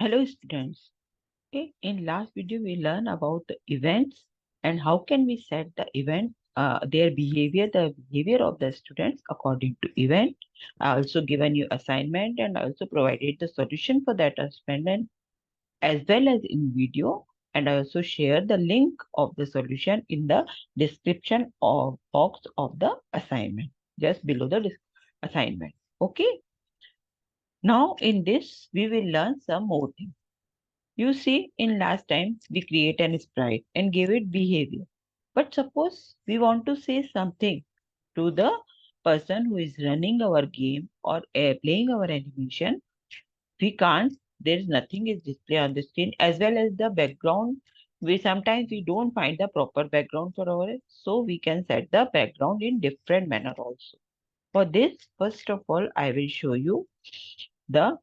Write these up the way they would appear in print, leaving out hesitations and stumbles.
Hello students. Okay, in last video we learned about the events and how can we set the event, their behavior, the behavior of the students according to event. I also given you assignment and I also provided the solution for that assignment as well as in video, and I also share the link of the solution in the description of box of the assignment just below the assignment. Okay, now in this we will learn some more things. You see, in last time we create an sprite and give it behavior. But suppose we want to say something to the person who is running our game or playing our animation. We can't. There is nothing is display on the screen as well as the background. We sometimes we don't find the proper background for our, so we can set the background in different manner also. For this, first of all, I will show you the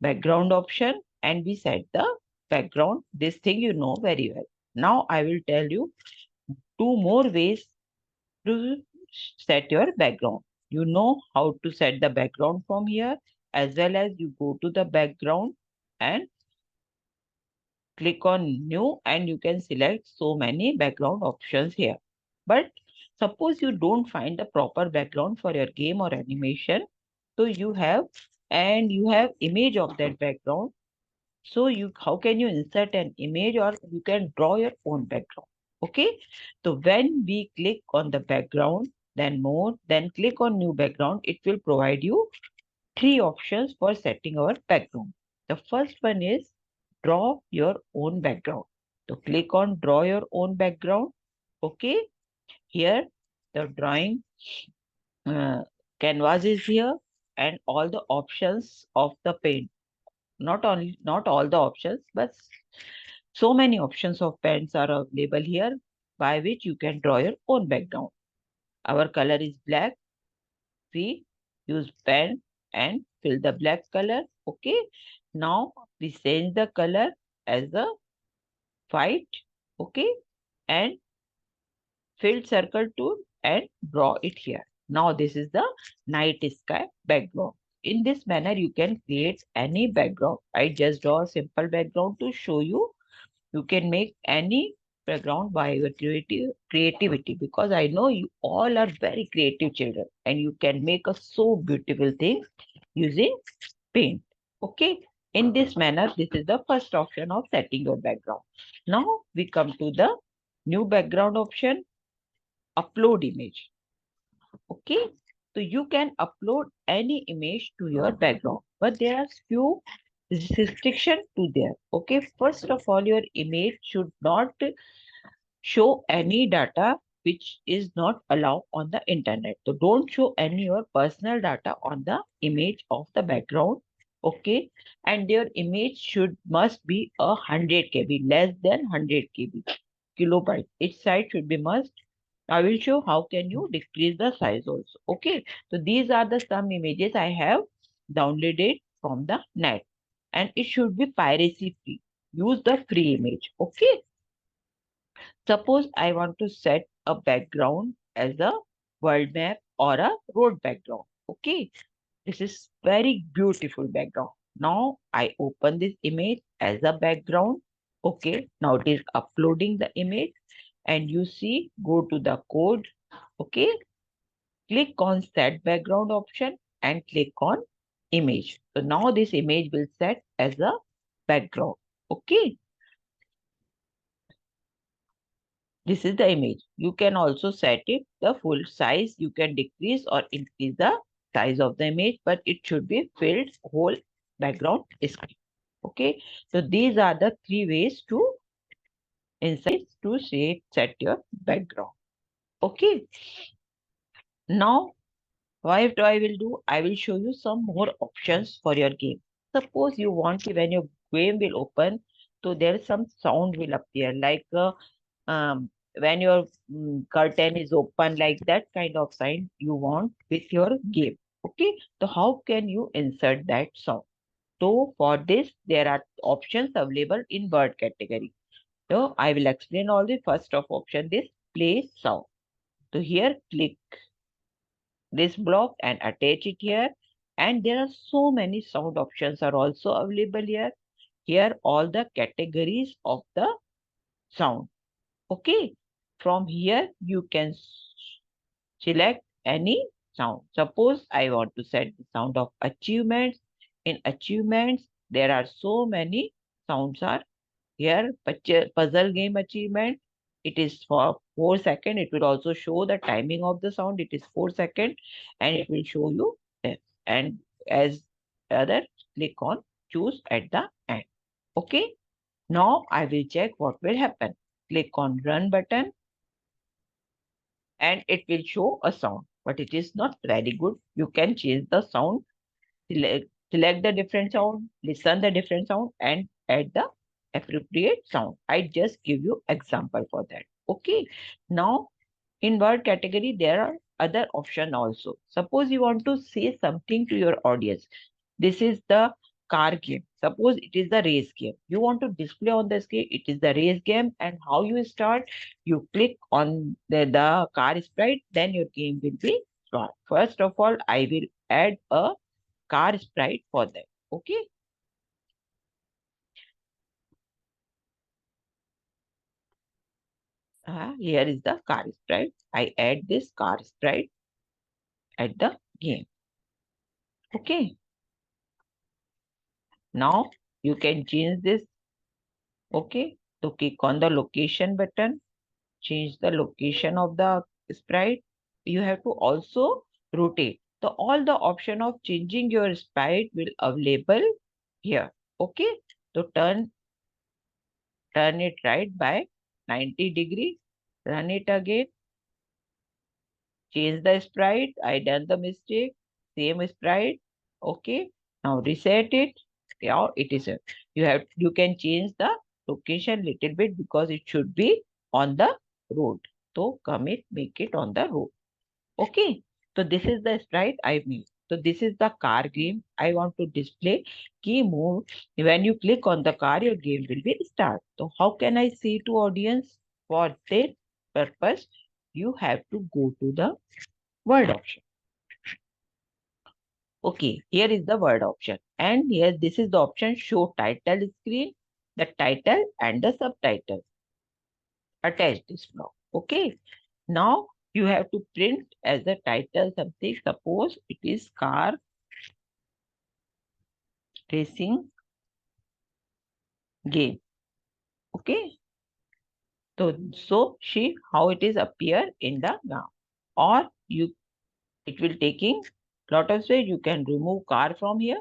background option and we set the background. This thing you know very well. Now I will tell you two more ways to set your background. You know how to set the background from here, as well as you go to the background and click on new and you can select so many background options here. But suppose you don't find the proper background for your game or animation, so you have image of that background. So how can you insert an image or you can draw your own background? Okay. So when we click on the background, then more, then click on new background, it will provide you three options for setting our background. The first one is draw your own background. So click on draw your own background. Okay. Here the drawing uh, canvas is here and all the options of the paint, not all the options, but so many options of pens are available here by which you can draw your own background. Our color is black. We use pen and fill the black color. Okay. Now we change the color as a white. Okay. And fill circle tool and draw it here. Now this is the night sky background. In this manner, you can create any background. I just draw a simple background to show you. You can make any background by your creativity, because I know you all are very creative children and you can make a so beautiful things using paint. Okay. In this manner, this is the first option of setting your background. Now we come to the new background option, upload image. Okay. So you can upload any image to your background, but there are few restriction to there. Okay. First of all, your image should not show any data which is not allowed on the internet. So don't show any your personal data on the image of the background. Okay. And your image must be 100 KB, less than 100 KB, kilobyte. Each size should be must. I will show how can you decrease the size also. Okay. So these are the some images I have downloaded from the net and it should be piracy free. Use the free image. Okay. Suppose I want to set a background as a world map or a road background. Okay. This is very beautiful background. Now I open this image as a background. Okay. Now it is uploading the image and you see, go to the code. Okay. Click on set background option and click on image. So now this image will set as a background. Okay. This is the image. You can also set it the full size. You can decrease or increase the size of the image, but it should be filled whole background screen. Okay. So these are the three ways to insert to set your background. Okay. Now what I will do, I will show you some more options for your game. Suppose you want when your game will open, so there is some sound will appear like when your curtain is open, like that kind of sign you want with your game. Okay, so how can you insert that sound? So for this, there are options available in bird category. So I will explain all the first of option, this play sound. So here click this block and attach it here. And there are so many sound options are also available here. here all the categories of the sound. Okay. From here, you can select any sound. Suppose I want to set the sound of achievements. In achievements, there are so many sounds are here. Puzzle game achievement. It is for 4 seconds. It will also show the timing of the sound. It is 4 seconds, and it will show you this. And as other, click on choose at the end. Okay. Now I will check what will happen. Click on run button and it will show a sound, but it is not very good. You can change the sound, select the different sound, listen the different sound and add the appropriate sound. I just give you example for that. Okay. Now in word category, there are other option also. Suppose you want to say something to your audience. This is the car game. Suppose it is the race game. You want to display on the screen, it is the race game. And how you start? You click on the car sprite, then your game will be start. First of all, I will add a car sprite for that. Okay. Here is the car sprite. I add this car sprite at the game. Okay. Now you can change this. Okay. So click on the location button, change the location of the sprite. You have to also rotate. So all the option of changing your sprite will available here. Okay. So turn it right by 90 degrees. Run it again. Change the sprite. I done the mistake. Same sprite. Okay. Now reset it. Yeah, it is. You can change the location little bit because it should be on the road. So make it on the road. Okay. So this is the sprite I made. So this is the car game. I want to display key move. When you click on the car, your game will be start. So how can I say to audience? For this purpose, you have to go to the word option. Okay, here is the word option. And here this is the option show title screen, the title and the subtitle. Attach this block. Okay. Now you have to print as a title something. Suppose it is car racing game. Okay. So see how it is appear in the ground. Or it will taking lot of way. You can remove car from here.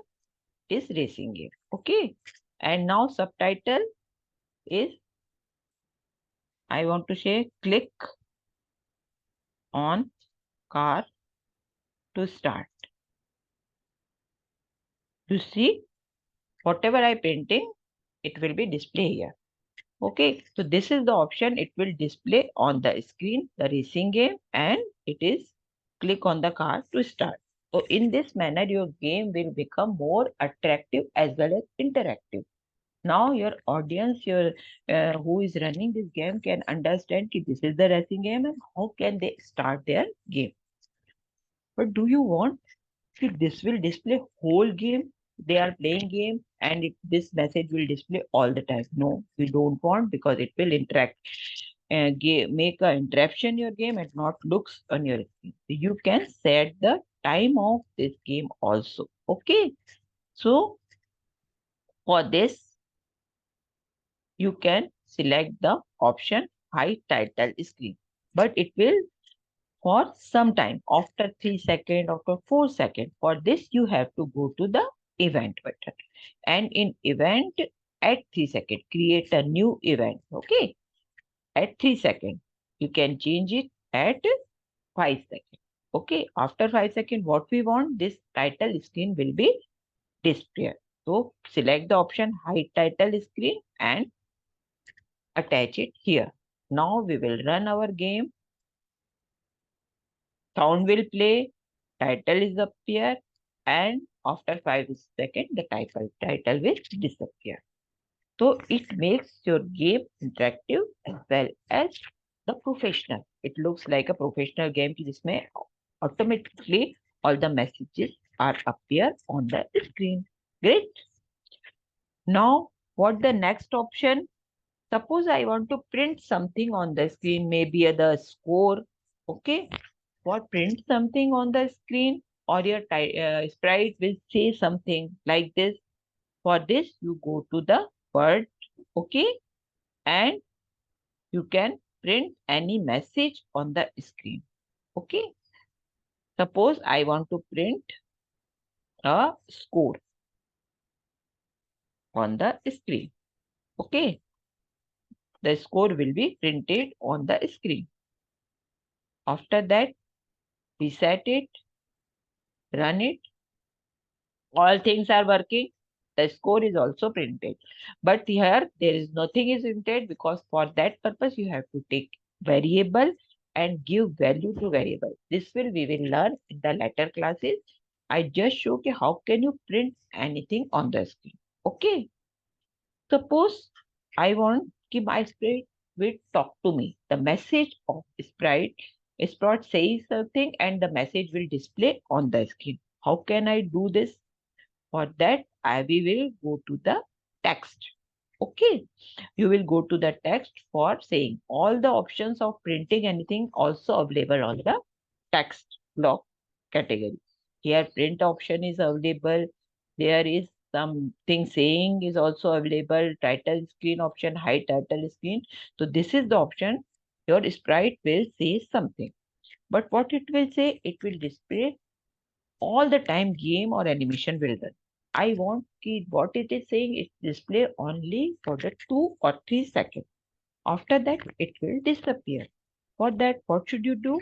Is racing game. Okay. And now subtitle is I want to say click on car to start. You see whatever I printing, it will be display here. Okay, so this is the option. It will display on the screen, the racing game, and it is click on the car to start. So in this manner, your game will become more attractive as well as interactive. Now your audience, your who is running this game can understand that this is the racing game and how can they start their game. But do you want this will display whole game? They are playing game and this message will display all the time. No, we don't want because it will interact and make a interruption your game and not looks on your screen. You can set the time of this game also. Okay. So for this, you can select the option hide title screen, but it will for some time after 3 seconds, after 4 seconds. For this, you have to go to the event button. And in event at 3 seconds, create a new event. Okay. At 3 seconds, you can change it at 5 seconds. Okay. After 5 seconds, what we want, this title screen will be displayed. So select the option hide title screen and attach it here. Now we will run our game. Sound will play, title is appear, and after 5 seconds, the title will disappear. So it makes your game interactive as well as the professional. It looks like a professional game. जिसमें automatically all the messages are appear on the screen. Great. Now What the next option? Suppose I want to print something on the screen, maybe the score. Okay. For print something on the screen, or your sprite will say something like this. For this, you go to the word, okay, and you can print any message on the screen. Okay. Suppose I want to print a score on the screen. Okay. The score will be printed on the screen. After that, reset it, run it. All things are working. The score is also printed. But here there is nothing is printed because for that purpose you have to take variable and give value to variable. This will we will learn in the later classes. I just show you how can you print anything on the screen. Okay. Suppose I want कि my sprite will talk to me. The message of sprite says something and the message will display on the screen. How can I do this? For that, we will go to the text. Okay. You will go to the text for saying all the options of printing anything also available on the text block category. Here print option is available. There is something saying is also available. Title screen option, hide title screen. So this is the option. Your sprite will say something. But what it will say, it will display all the time game or animation will run. I want what it is saying, it display only for the 2 or 3 seconds. After that, it will disappear. For that, what should you do?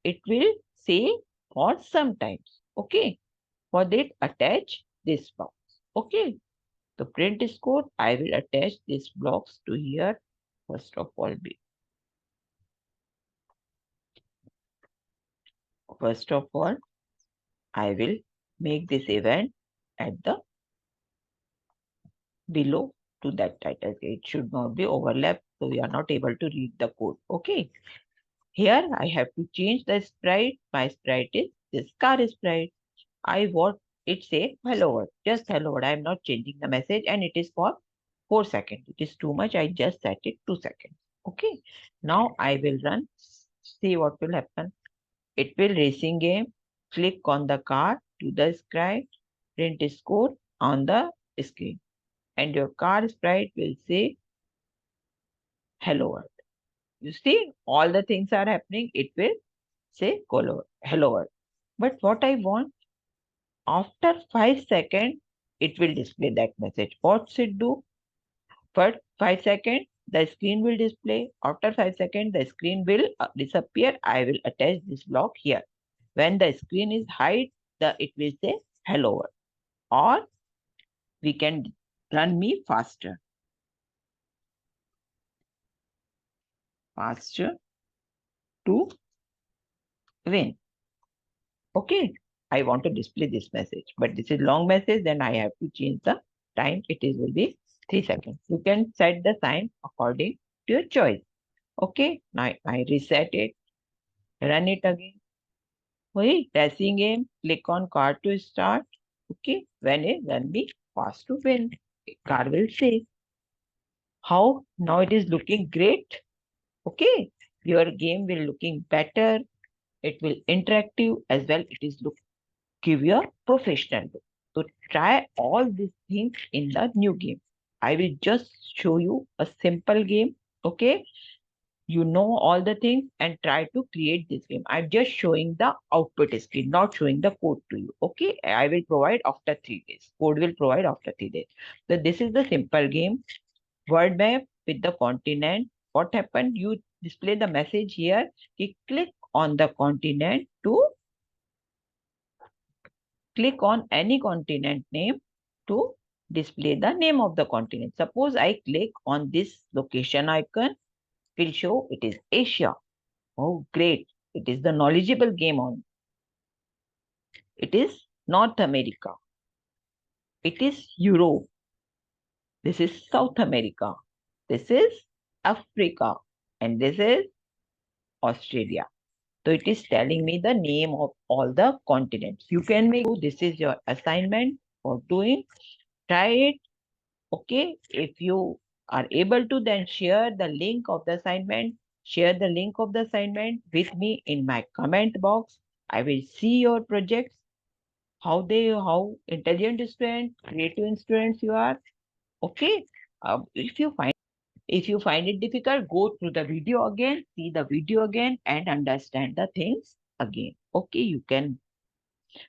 It will say for sometimes. Okay. For that, attach this box. Okay. The print score, I will attach these blocks to here. First of all, I will make this event at the below to that title. It should not be overlapped, so we are not able to read the code. Okay. Here I have to change the sprite. My sprite is this car sprite. I want it say hello world, just hello world. I am not changing the message and it is for 4 seconds. It is too much. I just set it 2 seconds. Okay. Now I will run. See what will happen. It will racing game. Click on the car to the sprite. Print score on the screen. And your car sprite will say hello world. You see, all the things are happening. It will say hello world. But what I want, after 5 seconds, it will display that message. What should do? For 5 seconds, the screen will display. After 5 seconds, the screen will disappear. I will attach this block here. When the screen is hide, it will say hello world. Or we can run me faster. Faster to win. Okay, I want to display this message, but this is long message, then I have to change the time. Will be 3 seconds. You can set the time according to your choice. Okay, now I reset it, run it again. Okay, racing game, click on car to start. Okay, when it run be fast to win. Car will say, how now it is looking great. Okay, your game will looking better. It will interactive as well. It is look give you a professional look. So try all these things in the new game. I will just show you a simple game. Okay. You know all the things and try to create this game. I'm just showing the output screen, not showing the code to you. Okay. I will provide after 3 days. Code will provide after 3 days. So this is the simple game. Word map with the continent. What happened? You display the message here. You click on the continent to click on any continent name to display the name of the continent. Suppose I click on this location icon, will show it is Asia. Oh, great. It is the knowledgeable game on. It is North America. It is Europe. This is South America. This is Africa. And this is Australia. So it is telling me the name of all the continents. You can make this is your assignment for doing. Try it. Okay, if you are able to, then share the link of the assignment. Share the link of the assignment with me in my comment box. I will see your projects, how intelligent student, creative students you are. Okay. If you find it difficult, go through the video again, see the video again, and understand the things again. Okay, you can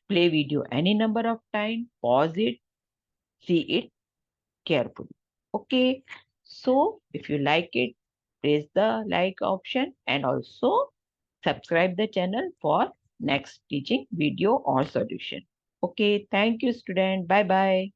play video any number of time, pause it, see it carefully. Okay, so if you like it, press the like option and also subscribe the channel for next teaching video or solution. Okay, thank you student. Bye bye.